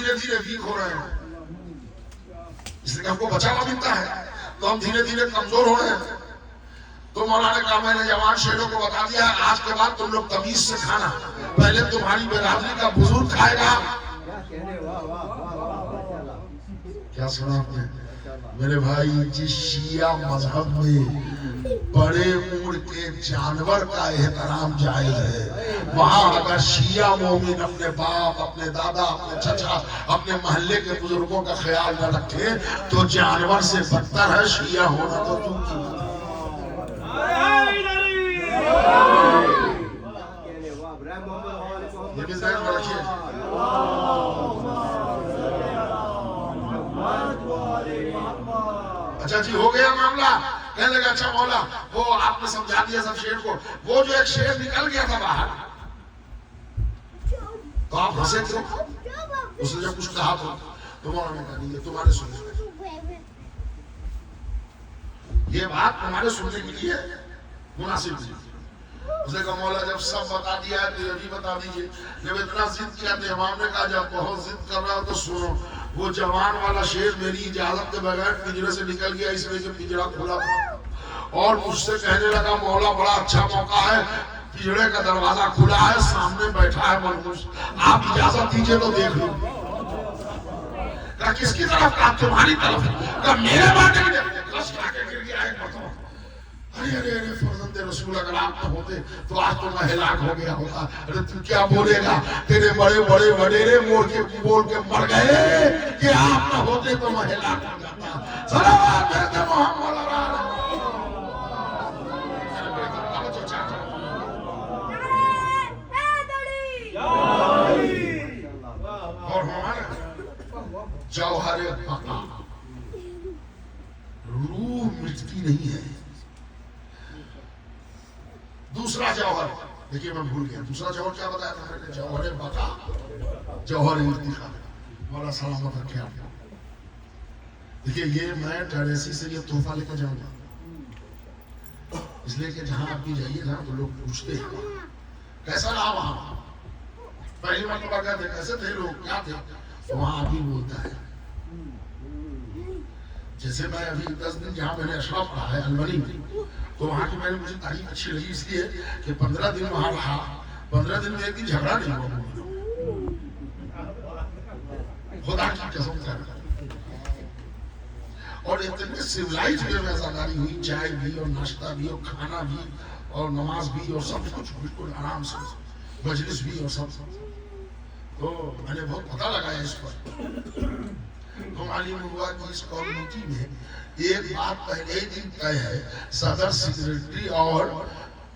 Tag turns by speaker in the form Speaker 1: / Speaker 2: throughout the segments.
Speaker 1: دھیرے دھیرے ویک ہو رہے ہیں، اس لیے ہم کو بچاوا ملتا ہے تو ہم دھیرے دھیرے کمزور ہو رہے ہیں. تو مولانا نے کہا میں نے جوان شیروں کو بتا دیا ہے آج کے بعد تم لوگ تمیز سے کھانا، پہلے تمہاری برادری کا بزرگ کھائے گا. کیا سنا آپ نے میرے بھائی؟ جس شیعہ مذہب میں بڑے عمر کے جانور کا احترام جائز ہے، وہاں اگر شیعہ مومن اپنے باپ، اپنے دادا، اپنے چچا، اپنے محلے کے بزرگوں کا خیال نہ رکھے تو جانور سے بدتر ہے شیعہ ہونا. تو تم کی یہ بھی ذہن میں رکھیے. اچھا جی ہو گیا معاملہ. کہنے لگا اچھا مولا وہ آپ نے سمجھا دیا سب شیر کو. وہ جو ایک شیر نکل گیا تھا باہر تو آپ ہنسے تھے، اس نے جب کچھ کہا تو مولا نے کہا نہیں یہ تمہارے سننے، یہ بات تمہارے سننے کے لیے مناسب تھی. اس نے کہا مولا جب سب بتا دیا ہے تو یہ بھی بتا دیجیے. جب اتنا ضد کیا تو امام نے کہا جب بہت ضد کر رہا ہو تو سنو. وہ جوان والا شیر میری اجازت کے بغیر پنجرے سے نکل گیا، اس لیے کہ پنجرا کھلا تھا، اور مجھ سے کہنے لگا مولا بڑا اچھا موقع ہے، پنجرے کا دروازہ کھلا ہے، سامنے بیٹھا ہے ملبوس، آپ اجازت دیجیے تو دیکھ لوں. کہا کس کی طرف؟ کہا تمہاری طرف. کہا میرے بارے میں کس کھا کے گر گیا ایک مرتبہ. ارے ارے ارے فرزند رسول اگر آپ نہ ہوتے تو آج تو میں ہلاک ہو گیا ہوتا. ارے تو کیا بولے گا؟ تیرے بڑے بڑے وڈیرے بول کے مر گئے کہ آپ نہ ہوتے تو میں ہلاک ہو جاتا. صلوات حضرت محمد اور ہمارا جوہر بقا، روح مٹتی نہیں ہے. دوسرا جوہر دیکھیے میں بھول گیا، دوسرا جوہر کیا بتایا تھا میں نے؟ جوہر بقا، جوہر ارتقا. مولا سلامت رکھے آپ. دیکھیے یہ میں ٹریسی سے یہ تحفہ لے کر جاؤں گا، اس لیے کہ جہاں آپ بھی جائیے نا تو لوگ پوچھتے ہیں کیسا رہا وہاں، پہلی مرتبہ کہتے کیسے تھے لوگ، کیا تھے، تو وہاں آپ ہی بولتا ہے. جیسے میں ابھی 10 دن جہاں میں نے اشرف رہا ہے البنی میں، تو وہاں کی میں نے مجھے تعریف اچھی لگی اس لیے کہ 15 دن وہاں رہا، 15 دن میں ایک دن جھگڑا نہیں ہوا خدا کی قسم کر. اور اتنے سویلائز میں مزاداری ہوئی، چائے بھی اور ناشتہ بھی اور کھانا بھی اور نماز بھی اور سب کچھ بالکل آرام سے، مجلس بھی اور سب. تو میں نے بہت پتہ لگایا اس پر. تو معلوم ہوا کہ اس کمیونٹی میں ایک بات پہلے ہی دن طے ہے، صدر سیکریٹری اور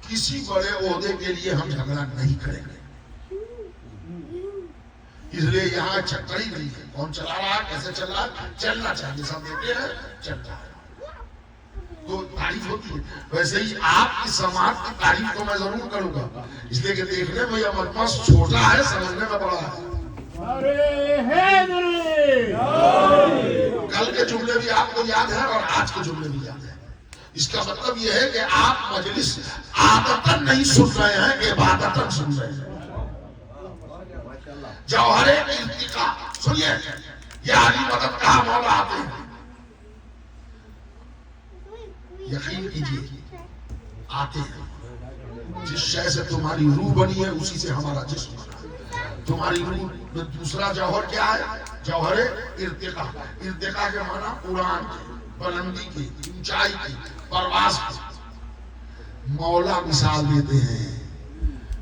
Speaker 1: کسی بڑے عہدے کے لیے ہم جھگڑا نہیں کریں گے. اس لیے یہاں چکری نہیں ہے، کون چلا رہا ہے، کیسے چل رہا ہے، چلنا چاہیے، سب دیتے ہیں چلتا ہے تو تعریف ہوتی ہے. ویسے ہی آپ کی سماعت کی تعریف کو میں ضرور کروں گا، اس لیے کہ دیکھنے میں یہ مجمع چھوٹا ہے، سمجھنے میں بڑا ہے. کل کے جملے بھی آپ کو یاد ہے اور آج کے جملے بھی یاد ہیں. اس کا مطلب یہ ہے کہ آپ مجلس عادتاً نہیں سن رہے ہیں، عبادتاً سن رہے ہیں. جوہر ارتقا سنیے، یہ علی مدد کہاں مولا آتے ہیں. یقین کیجیے آتے ہیں. جس شے سے تمہاری روح بنی ہے اسی سے ہمارا جسم بنا. تمہاری روح میں دوسرا جوہر کیا ہے؟ جوہر ارتقا. ارتقا کے معنی قرآن کی بلندی کی، اونچائی کی، پرواز کی. مولا مثال دیتے ہیں.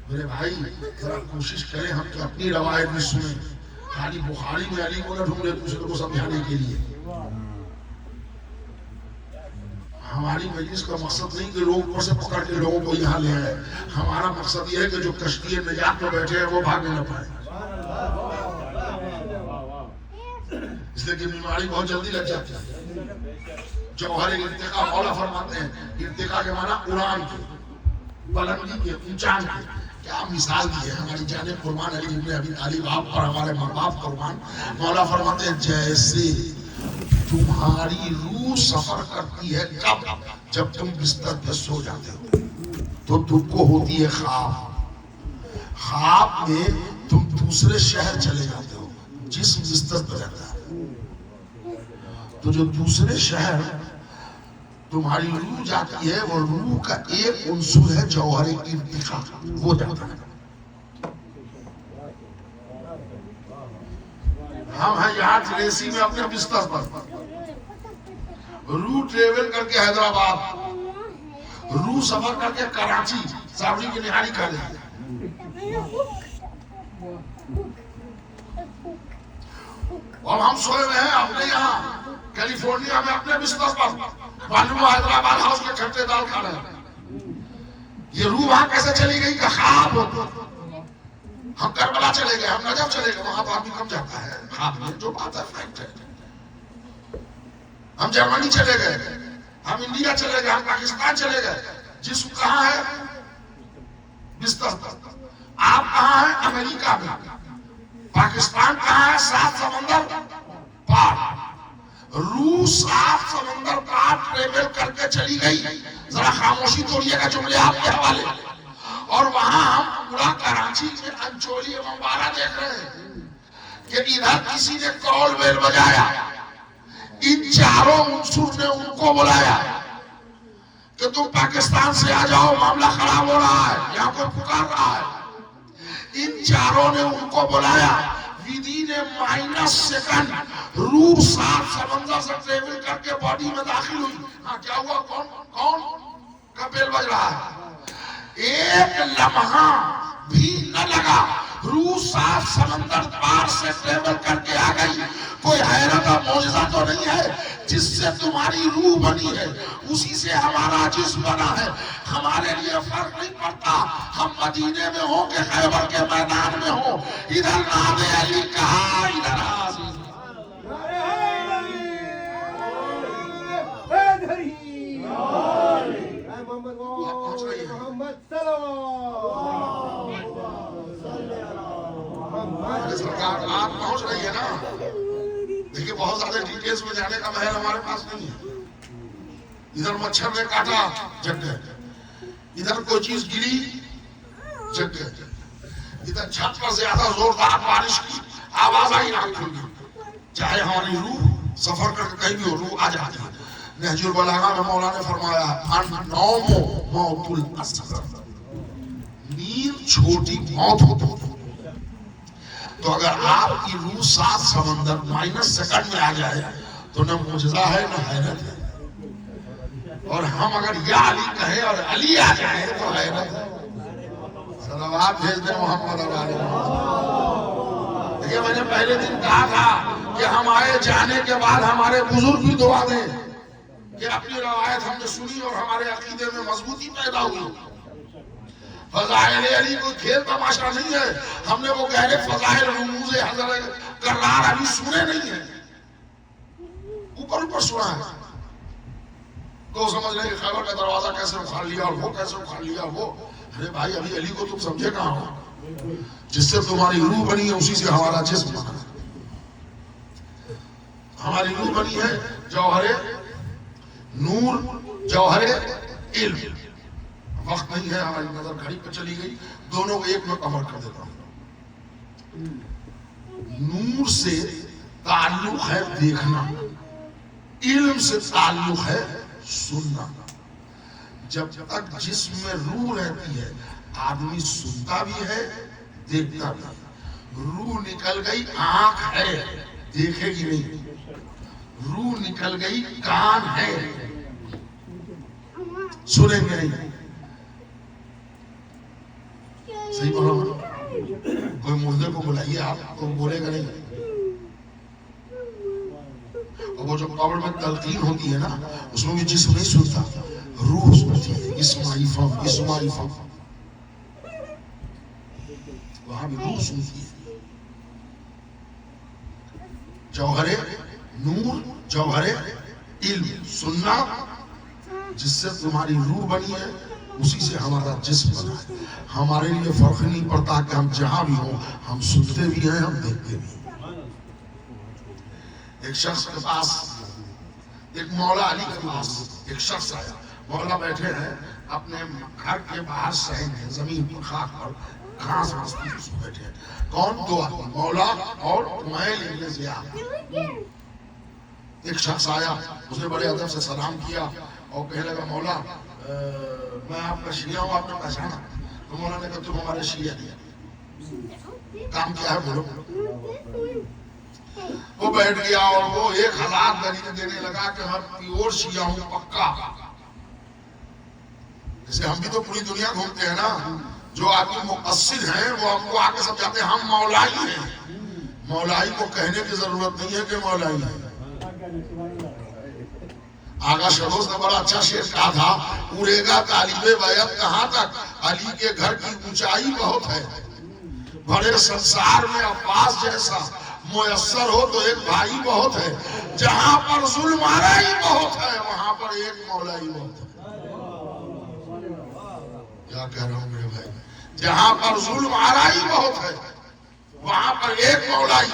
Speaker 1: میرے بھائی ذرا کوشش کریں ہم کہ اپنی روایت بھی سنیں، خالی بخاری میں علی کو نہ ڈھونڈے دوسرے کو سمجھانے کے لیے. ہماری مجلس کا مقصد نہیں کہ لوگ اوپر سے پکڑ کے لوگوں کو یہاں لے آئے. ہمارا مقصد یہ ہے کہ جو کشتی نجات میں بیٹھے ہیں وہ بھاگنے نہ پائے. اس لیے کہ بیماری بہت جلدی لگ جاتی ہے. جوہر ارتقا مولا فرماتے ہیں، ارتقا کے معنی قرآن کی بلندی کے، اونچائی کی. کیا مثال دی ہے ہماری جان قربان علی ابن ابی طالب، آپ پر ہمارے ماں باپ قربان. مولا فرماتے ہیں جیسے تمہاری روح سفر کرتی ہے کب؟ جب تم بستر پہ سو جاتے ہو تو تم کو ہوتی ہے خواب. خواب میں تم دوسرے شہر چلے جاتے ہو، جسم بستر پر رہتا ہے. تو جو دوسرے شہر تمہاری روح جاتی ہے وہ روح کا ایک عنصر ہے جوہر ارتقا، وہ جاتا ہے. ہم ہیں یہاں تریسی میں اپنے بستر پر، روح ٹریول کر کے حیدرآباد، روح سفر کر کے کراچی سابری کی نہاری کر رہی ہے. اب ہم سوئے ہوئے ہیں اپنے یہاں کیلیفورنیا میں اپنے بستر پر، معلوم حیدرآباد ہاؤس کے کھٹے دال کھا رہے ہیں. یہ روح وہاں کیسے چلی گئی کہ خواب ہوتا. ہم کربلا چلے گئے، ہم نجف چلے گئے، وہاں تو آدمی کم جاتا ہے خواب میں، جو بات ہے فیکٹ ہے. ہم جرمنی چلے گئے، ہم انڈیا چلے گئے، ہم پاکستان چلے گئے. جسم کہاں ہے؟ بستر پر. آپ کہاں ہیں؟ امریکہ میں. پاکستان کہاں ہے؟ 7 سمندر پار. روح 7 سمندر پار ٹریول کر کے چلی گئی. ذرا خاموشی توڑیے گا جملے آپ کے حوالے. اور وہاں ہم پورا کراچی میں انچولی ممبارہ دیکھ رہے ہیں کہ ادھر کسی نے کال بیل بجایا، ان چاروں عنصر نے ان کو بلایا کہ تم پاکستان سے آ جاؤ، معاملہ خراب ہو رہا ہے، یہاں کوئی پکار رہا ہے. ان چاروں نے ان کو بلایا. ودین مائنس سیکنڈ روح 7 سمندر سے ٹریول کر کے باڈی میں داخل ہوئی. ہاں کیا ہوا؟ کون کا بیل بج رہا ہے؟ ایک لمحہ بھی نہ لگا، روح 7 سمندر پار سے ٹریول کر کے آ گئی. کوئی حیرت اور معجزہ تو نہیں ہے؟ جس سے تمہاری روح بنی ہے اسی سے ہمارا جسم بنا ہے. ہمارے لیے فرق نہیں پڑتا ہم مدینے میں ہوں کہ خیبر کے میدان میں ہوں. ادھر نام علی کہا، ادھر حاضر. آپ پہنچ رہی ہے نا؟ دیکھیے بہت زیادہ ڈیٹیلز میں جانے کا محل ہمارے پاس نہیں ہے. ادھر مچھر نے کاٹا، جگ گئے. ادھر کوئی چیز گری، جگ گئے. ادھر چھت پر زیادہ زوردار بارش کی آواز آئی، آنکھ کھل گئی. چاہے ہماری روح سفر کر کے کہیں بھی ہو، روح آ جاتی ہے. نہج البلاغہ میں مولا نے فرمایا النوم موت الاصغر، نیند چھوٹی موت ہوتی ہے. تو اگر آپ کی روح 7 سمندر مائنس سیکنڈ میں آ جائے تو نہ معجزہ ہے نہ حیرت ہے. اور ہم اگر یا علی کہیں اور علی آ جائے تو حیرت ہے. صلوات بھیج دیں محمد علیہ. دیکھیے میں نے پہلے دن کہا تھا کہ ہم آئے جانے کے بعد ہمارے بزرگ بھی دعا دیں کہ اپنی روایت ہم نے سنی اور ہمارے عقیدے میں مضبوطی پیدا ہوئی. فضائل علی کوئی کھیل تماشا نہیں ہے. ہم نے وہ گہرے فضائل رموز حضرت کرار ابھی سنے نہیں ہیں، اوپر سنا ہے. تو سمجھ رہے کہ خیبر کا دروازہ کیسے اکھاڑ لیا اور وہ کیسے اکھاڑ لیا وہ. ارے بھائی ابھی علی کو تم سمجھے کہاں ہو؟ جس سے تمہاری روح بنی ہے اسی سے ہمارا جسم بنا ہے. ہماری روح بنی ہے جوہر نور، جوہر علم. وقت نہیں ہے، ہماری نظر گھڑی پہ چلی گئی. دونوں کو ایک میں کور کر دیتا ہوں. نور سے تعلق ہے دیکھنا، علم سے تعلق ہے سننا. جب تک جسم میں روح رہتی ہے آدمی سنتا بھی ہے دیکھتا بھی ہے. روح نکل گئی آنکھ ہے دیکھے گی نہیں، روح نکل گئی کان ہے سنیں گے نہیں. صحیح بولو. کوئی مردے کو بلائیے آپ تو بولے گا نہیں. اور وہ جو قبر میں تلقین ہوتی ہے نا اس میں بھی جسم نہیں سنتا، روح سنتی ہے. اسماعی فم وہاں بھی روح سنتی ہے. جوہر نور، جوہر علم سننا، جس سے تمہاری روح بنی ہے اسی سے ہمارا جسم بنا ہے. ہمارے لیے فرق نہیں پڑتا کہ ہم جہاں بھی ہوں، ہم سنتے بھی ہیں ہم دیکھتے بھی ہیں. ایک شخص کے پاس، ایک مولا علی کے پاس ایک شخص آیا. مولا بیٹھے ہیں اپنے گھر کے باہر سہن ہے، زمین پر خاک پر کہاں سمجھتی ہے اس کو بیٹھے کون؟ دو آدمی، مولا اور کمیل ابن زیاد۔ ایک شخص آیا، اس نے بڑے ادب سے سلام کیا اور کہنے لگا مولا میں آپ کا شیعہ ہوں، آپ نے پہچانا؟ تو مولا نے کہا تم ہمارے شیعہ نہیں، کام کیا ہے بولو۔ وہ بیٹھ گیا اور وہ 1000 دلیل دینے لگا کہ میں پیور شیعہ ہوں پکا۔ جیسے ہم بھی تو پوری دنیا گھومتے ہیں نا، جو آدمی مقصد ہیں وہ ہم کو آگے سمجھاتے ہیں ہم مولائی ہیں۔ مولائی کو کہنے کی ضرورت نہیں ہے کہ مولائی ہے۔ آغا شروز نے بڑا اچھا شعر کہا تھا، اڑے گا طالب بیعت کہاں تک، علی کے گھر کی اونچائی بہت ہے، بڑے سنسار میں عباس جیسا میسر ہو تو ایک بھائی بہت ہے، جہاں پر ظلم آرائی بہت ہے وہاں پر ایک مولائی بہت ہے۔ کیا کہہ رہا ہوں میرے بھائی؟ جہاں پر ظلم آرائی بہت ہے وہاں پر ایک مولائی،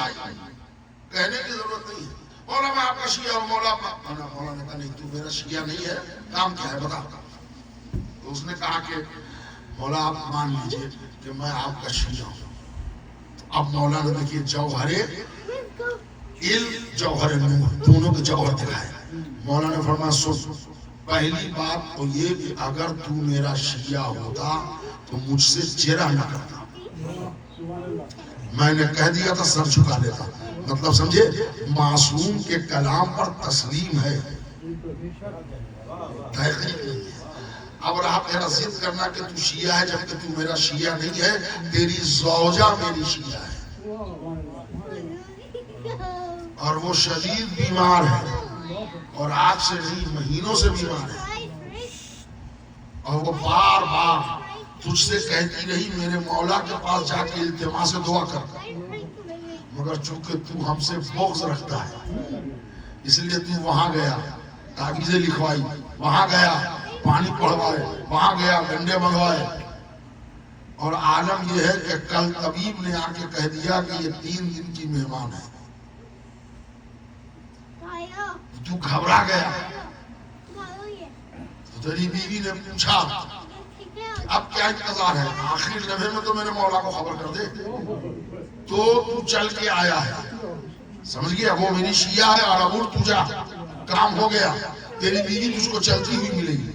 Speaker 1: کہنے کی ضرورت نہیں ہے مولا میں آپ کا شیعہ ہوں۔ مولا نے کہا نہیں تو میرا شیعہ نہیں ہے، کام کیا ہے بتا۔ تو اس نے کہا کہ مولا آپ مان لیجئے کہ میں آپ کا شیعہ ہوں۔ اب مولا نے دیکھیے جوہر علم جوہر نور دونوں کے جوہر دکھائے۔ مولا نے فرمایا سن، پہلی بات تو یہ کہ اگر تو میرا شیعہ ہوتا تو مجھ سے چرا نہ کرتا، میں نے کہہ دیا تھا سر جھکا لیتا۔ مطلب سمجھے، معصوم کے کلام پر تسلیم ہے، تحقیق نہیں ہے۔ اب رہا تیرا ضد کرنا کہ تو شیعہ ہے جبکہ تو میرا شیعہ نہیں ہے، تیری زوجہ میری شیعہ ہے اور وہ شدید بیمار ہے اور آج سے نہیں مہینوں سے بیمار ہے، اور وہ بار بار تجھ سے کہتی رہی میرے مولا کے پاس جا کے التماس سے دعا کر، مگر چونکہ تو ہم سے بغض رکھتا ہے اس لیے تو وہاں گیا، تعویذیں لکھوائی، وہاں گیا پانی پڑھوائے، وہاں گیا گنڈے منگوائے، اور عالم یہ ہے کہ کل طبیب نے آ کے کہہ دیا کہ یہ 3 دن کی مہمان ہے۔ تو گھبرا گیا، تو تیری بیوی نے پوچھا اب کیا انتظار ہے، آخری لمحے میں تو میرے مولا کو خبر کر دے۔ تو چل کے آیا ہے، سمجھ گیا وہ میری شیعہ ہے اور ابور تجھا کام ہو گیا، تیری بیوی تجھ کو چلتی ہوئی ملے گی۔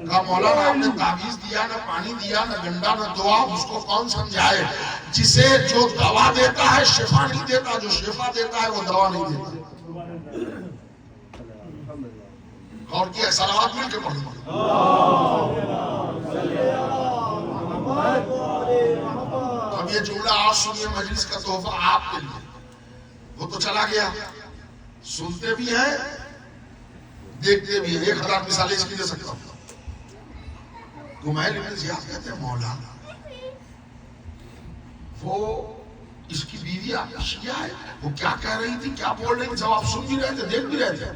Speaker 1: کہا مولا نہ آپ نے تعویذ دیا، نہ پانی دیا، نہ گنڈا، نہ دعا، اس کو کون سمجھائے؟ جسے جو دوا دیتا ہے شفا نہیں دیتا، جو شفا دیتا ہے وہ دوا نہیں دیتا۔ اور کیا صلوات مل کے پڑھیں گے۔ اب یہ جملہ آج سنیے، مجلس کا تحفہ آپ کے لیے۔ وہ تو چلا گیا، سنتے بھی ہیں دیکھتے بھی ہیں۔ 1000 مثالیں اس کی دے سکتا ہوں۔ کمیل ابن زیاد کہتے ہیں مولا وہ اس کی بیوی آپ کی شیعہ ہے، وہ کیا کہہ رہی تھی، کیا بول رہی تھی، جب آپ سن بھی رہے تھے دیکھ بھی رہے تھے۔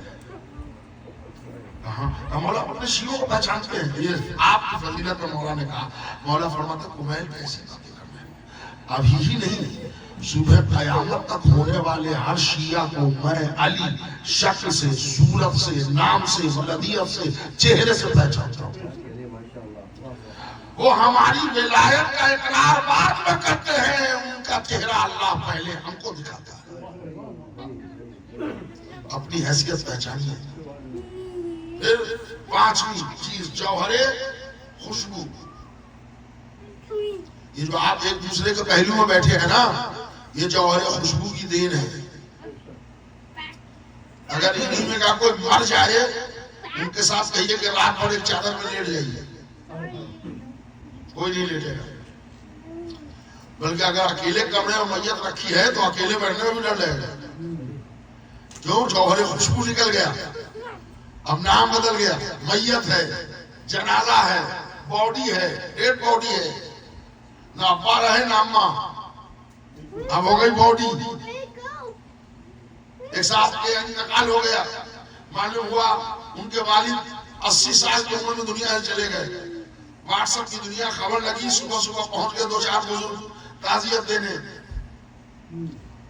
Speaker 1: مولا اپنے شیعوں کو پہچانتے ہیں، یہ آپ کی فضیلت پر مولا نے کہا۔ مولا فرماتا کمیل کیسی باتیں کر رہے ہیں، ابھی ہی نہیں صبح قیامت تک ہونے والے ہر شیعہ کو میں علی شکل سے، صورت سے، نام سے، ولدیت سے، چہرے سے پہچانتا ہوں۔ وہ ہماری ولایت کا اقرار بعد میں کرتے ہیں، ان کا چہرہ اللہ پہلے ہم کو دکھاتا ہے۔ اپنی حیثیت پہچانیے۔ پھر 5ویں چیز جوہر خوشبو۔ یہ جو آپ ایک دوسرے کے پہلو میں بیٹھے ہیں نا، یہ جوہر خوشبو کی دین ہے۔ اگر انہی میں کا کوئی مر جائے ان کے ساتھ کہیے کہ رات بھر ایک چادر میں لیٹ جائیے، کوئی نہیں لیٹے گا۔ بلکہ اگر اکیلے کمرے میں میت رکھی ہے تو اکیلے بیٹھنے میں بھی ڈر لگے گا۔ کیوں؟ جوہر خوشبو نکل گیا، اب نام بدل گیا، میت ہے، جنازہ ہے، باڈی ہے، ڈیڈ باڈی ہے، نہ ابا رہے نہ اماں، اب ہو گئی باڈی۔ ایک صاحب کے انتقال ہو گیا، معلوم ہوا ان کے والد 80 سال کی عمر میں دنیا سے چلے گئے۔ واٹس ایپ کی دنیا خبر لگی، صبح صبح پہنچ گئے 2-4 بزرگ تعزیت دینے۔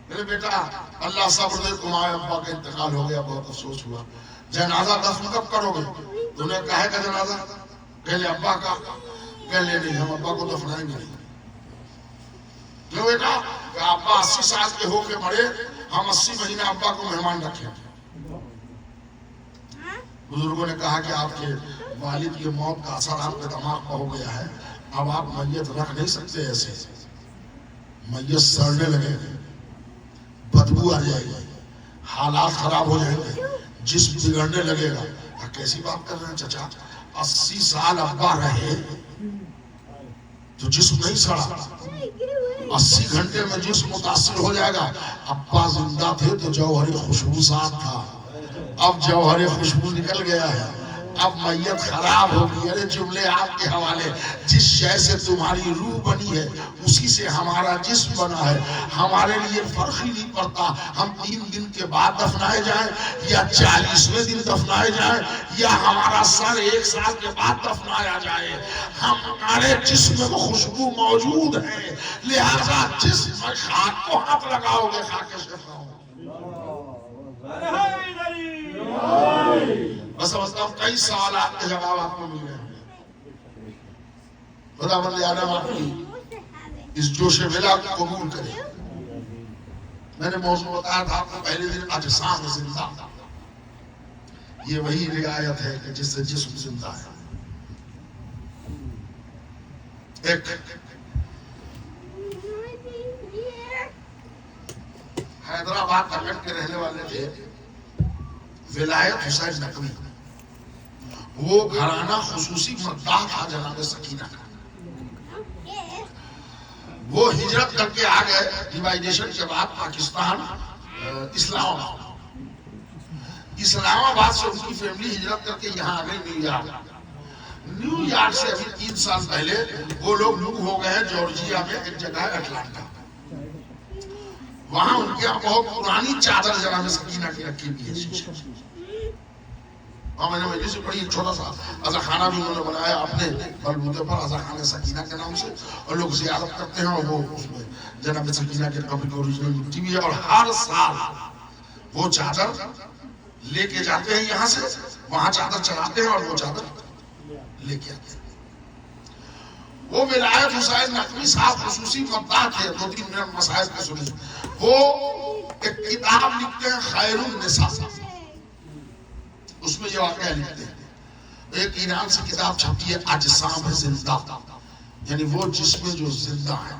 Speaker 1: میرے بیٹا اللہ صبر دے، تمہارے ابا کا انتقال ہو گیا، بہت افسوس ہوا، جنازہ دفن کب کرو گے؟ تو نے کہا ہے کہ جنازہ، کہہ لے ابا کا، کہہ لے نہیں ہم ابا کو دفنائیں گے نہیں۔ کیوں بیٹا کہ ابا 80 سال کے ہو کے بڑے، ہم 80 مہینے ابا کو مہمان رکھیں. بزرگوں نے کہا کہ آپ کے والد کی موت کا اثر آپ کے دماغ پر ہو گیا ہے، اب آپ میت رکھ نہیں سکتے ایسے، میت سڑنے لگے گی، بدبو آ جائے گی، حالات خراب ہو جائیں گے، جسم بگڑنے لگے گا. کیسی بات کر رہے ہیں چچا؟ 80 سال ابا رہے تو جسم نہیں سڑا، 80 گھنٹے میں جسم متاثر ہو جائے گا. ابا زندہ تھے تو جوہر خوشبو ساتھ تھا، اب جوہر خوشبو نکل گیا ہے، اب میت خراب ہو گئی. ارے جملے آپ کے حوالے. جس شے سے تمہاری روح بنی ہے اسی سے ہمارا جسم بنا ہے. ہمارے لیے فرق ہی نہیں پڑتا ہم 3 دن کے بعد دفنائے جائیں یا 40ویں دن دفنائے جائیں یا ہمارا سر 1 سال کے بعد دفنایا جائے. ہمارے جسم میں وہ خوشبو موجود ہے، لہذا جسم میں خاک کو ہاتھ لگاؤ گے خاک سے کھاؤ. بس سمجھتا ہوں کئی سوالات کے جواب آپ کو مل گئے. خدا بندے آدم آپ کی اس جوش ولا کو قبول کرے. میں نے موضوع بتایا تھا آپ کو پہلے دن، اجسام زندہ. یہ وہی رعایت ہے کہ جس سے جسم زندہ ہے. ایک حیدرآباد تلک کے رہنے والے تھے ولایت حسین نقوی. وہ گھرانہ خصوصی مداح تھا جناب سکینہ کا. وہ ہجرت کر کے آ گئے ڈیوائیڈیشن کے بعد پاکستان اسلام آباد. اسلام آباد سے ان کی فیملی ہجرت کر کے یہاں آ گئی نیو یارک. نیو یارک سے ابھی 3 سال پہلے وہ لوگ موو ہو گئے ہیں جارجیا میں ایک جگہ ہے اٹلانٹا. وہاں ان کے بہت پرانی چادر جناب سکینہ کی رکھی ہوئی ہے. اور میں نے مجلس سے پڑھی ایک چھوٹا سا عزا خانہ بھی انہوں نے بنایا اپنے بلبوتے پر عزا خانہ سکینہ کے نام سے، اور لوگ زیارت کرتے ہیں. اور وہ اس میں جناب سکینہ کے قبر کی اوریجنل مٹی بھی ہے، اور ہر سال وہ چادر لے کے جاتے ہیں یہاں سے، وہاں چادر چڑھاتے ہیں اور وہ چادر لے کے آتے ہیں. وہ ولایت حسین نقوی صاحب خصوصی مداح تھے. 2-3 منٹ مسائل کے سنیں. وہ ایک کتاب لکھتے ہیں خیر النساء، اس میں یہ واقعہ لکھتے ہیں. ایک ایران سے کتاب چھپی ہے اجسام زندہ، یعنی وہ جسم جو زندہ ہے.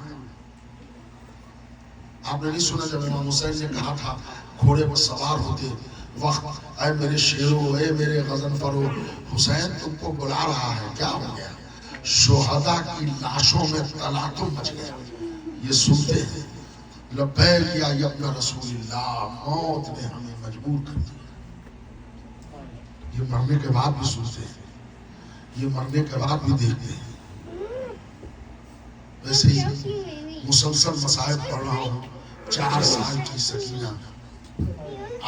Speaker 1: آپ نے نہیں سنا جب امام حسین نے کہا تھا گھوڑے پر سوار ہوتے وقت، اے میرے شیرو، اے میرے غضنفرو، حسین تم کو بلا رہا ہے، کیا ہو گیا؟ شہداء کی لاشوں میں تلاطم مچ گیا. یہ سنتے ہیں لبیک یا ابن رسول اللہ، موت نے ہمیں مجبور کر دیا. یہ مرنے کے بعد بھی سنتے ہیں، یہ مرنے کے بعد بھی دیکھتے ہیں. ویسے ہی مسلسل مسائل پڑھ رہا ہوں. 4 سال کی سکینہ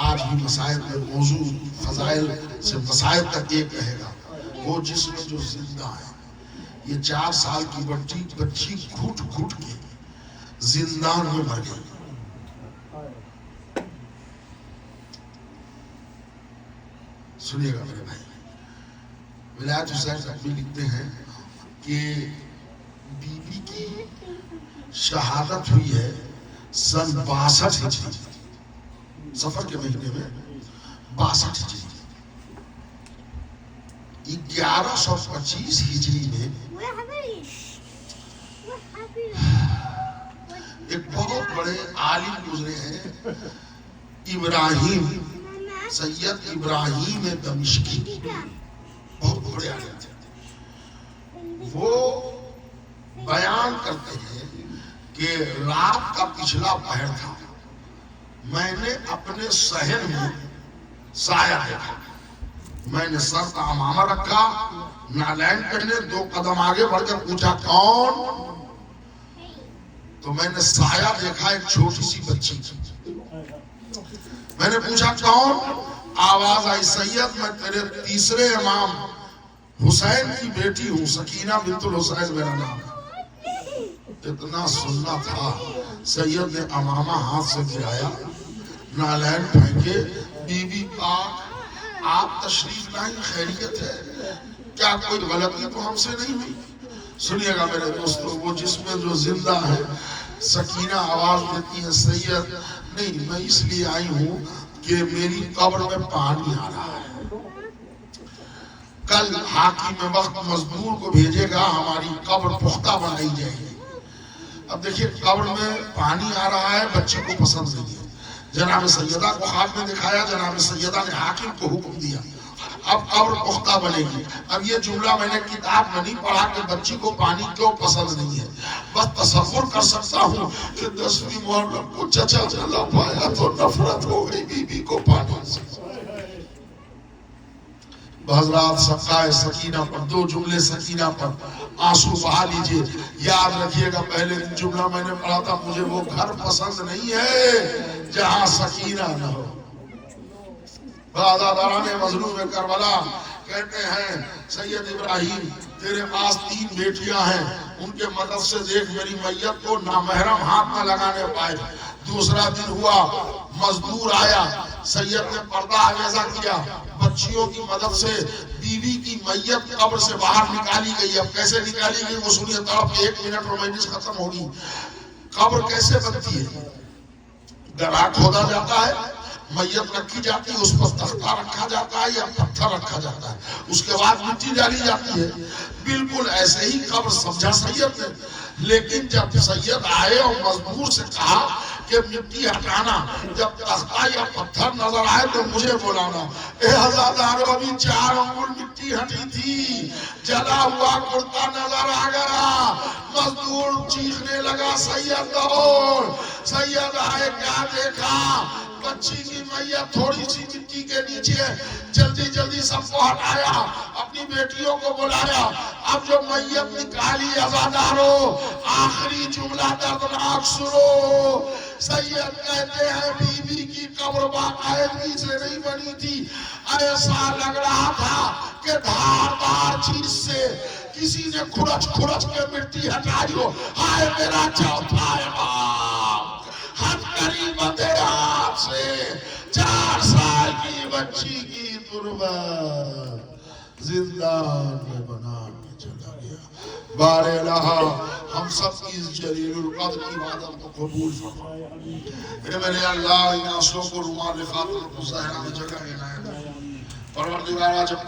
Speaker 1: آج بھی مسائل میں موضوع فضائل سے مسائل تک ایک رہے گا. وہ جسم جو زندہ ہے، یہ 4 سال کی بچی گھٹ گھٹ کے زندان میں مر گئی. سنیے گا میرے بھائی. ولایت حسین نقوی لکھتے ہیں کہ بی بی کی شہادت ہوئی ہے سن 62 ہجری، سفر کے مہینے میں 62 ہجری. 1125 ہجری میں ایک بہت بڑے عالم گزرے ہیں، ابراہیم، سید ابراہیم دمشقی. بہت بڑے عالم تھے. وہ بیان کرتے ہیں کہ رات کا پچھلا پہر تھا، میں نے اپنے صحن میں سایہ دیکھا. میں نے سر کا امامہ رکھا، نالین پہنے 2 قدم آگے بڑھ کر پوچھا کون؟ تو میں نے سایہ دیکھا ایک چھوٹی سی بچی. میں نے پوچھا کون؟ آواز آئی سید میں تیرے 3رے امام حسین کی بیٹی ہوں، سکینہ بنت الحسین میرا نام ہے. اتنا سننا تھا. سید نے امامہ ہاتھ سے گرایا، نالین پھینکے. بی بی پاک آپ تشریف لائیں، خیریت ہے؟ کیا کوئی غلطی تو ہم سے نہیں ہوئی؟ سنیے گا میرے دوستو، وہ جس میں جو زندہ ہے سکینہ آواز دیتی ہے سید نہیں میں اس لیے آئی ہوں کہ میری قبر میں پانی آ رہا ہے، کل حاکم وقت مزدور کو بھیجے گا، ہماری قبر پختہ بنائی جائے گی۔ اب دیکھیے قبر میں پانی آ رہا ہے، بچے کو پسند نہیں ہے، جناب سیدہ کو خواب میں دکھایا، جناب سیدہ نے حاکم کو حکم دیا اب قبر پختہ بنے گی۔ اب یہ جملہ میں نے کتاب میں نہیں پڑھا کہ بچی کو پانی کیوں پسند نہیں ہے، بس تصور کر سکتا ہوں کہ 10ویں محرم کو چچا چلا پایا تو نفرت ہو گئی بیوی کو پانی سے۔ حضرات صدقہ سکینہ پر دو جملے سکینہ پر آنسو بہا لیجئے۔ یاد رکھیے گا پہلے دن جملہ میں نے پڑھا تھا مجھے وہ گھر پسند نہیں ہے جہاں سکینہ نہ ہو۔ برادران مظلوم کربلا کہتے ہیں سید ابراہیم تیرے پاس 3 بیٹیاں ہیں، ان کے مدد سے دیکھ میری میت کو نامحرم ہاتھ نہ لگانے پائے۔ دوسرا دن ہوا، مزدور آیا، سید نے پردہ آویزہ کیا، بچیوں کی مدد سے بیوی کی میت قبر سے باہر نکالی گئی۔ اب کیسے نکالی گئی وہ سنیے، تڑپ 1 منٹ اور مجلس ختم ہوگی۔ قبر کیسے بنتی ہے؟ گڑھا کھودا جاتا ہے، میت رکھی جاتی ہے، اس پر تختہ رکھا جاتا ہے یا پتھر رکھا جاتا ہے، اس کے بعد مٹی ڈالی جاتی ہے۔ بالکل ایسے ہی قبر سمجھا سید نے، لیکن جب سید آئے اور مزدور سے کہا کہ مٹی ہٹانا، جب تختہ یا پتھر نظر آئے تو مجھے بلانا۔ اے ہزادار ابھی 4 انگل مٹی ہٹی تھی، جلا ہوا کرتا نظر آ گیا۔ مزدور چیخنے لگا سید دوڑ۔ سید آئے، کیا دیکھا؟ بچی کی میت تھوڑی سی مٹی کے نیچے، جلدی جلدی سب کو ہٹایا، اپنی بیٹیوں کو بلایا۔ اب جو میت نکالی عزادارو، آخری جملہ دردناک سنو۔ سید کہتے ہیں بیوی کی قبر باقاعدگی سے نہیں بنی تھی، ایسا لگ رہا تھا کہ دھاردار چیز سے کسی نے کھرچ کھرچ کے مٹی ہٹائی ہو۔ ہائے میرا چوتھا امام، ہم قریب بندے آپ سے 4 سال کی بچی کی تربت زندان میں بنا کے چلا گیا۔ بار الہ ہم سب کی اس جلیل القدر کی عبادت کو قبول فرما۔ اے میرے اللہ ان آنسوں کو رومال خاتون الزہرا میں جگہ عنایت۔ پروردگارا جب